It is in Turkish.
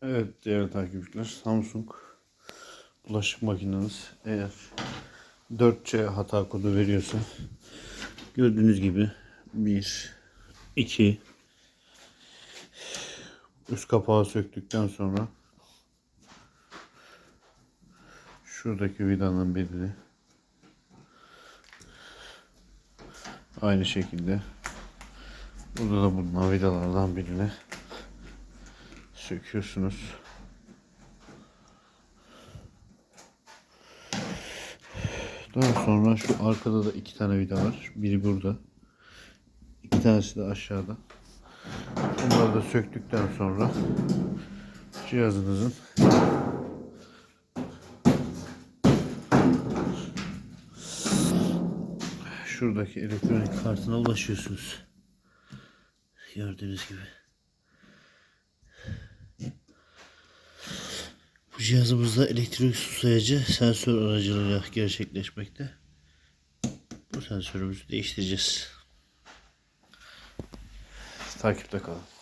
Evet değerli takipçiler, Samsung bulaşık makineniz eğer 4C hata kodu veriyorsa, gördüğünüz gibi 1 2 üst kapağı söktükten sonra şuradaki vidanın birini aynı şekilde burada da bulunan vidalardan birini söküyorsunuz. Daha sonra şu arkada da iki tane vida var. Biri burada. İki tanesi de aşağıda. Bunları da söktükten sonra cihazınızın şuradaki elektronik kartına ulaşıyorsunuz. Gördüğünüz gibi. Bu cihazımızda elektrik su sayacı sensör aracılığıyla gerçekleşmekte. Bu sensörümüzü değiştireceğiz. Takipte kalın.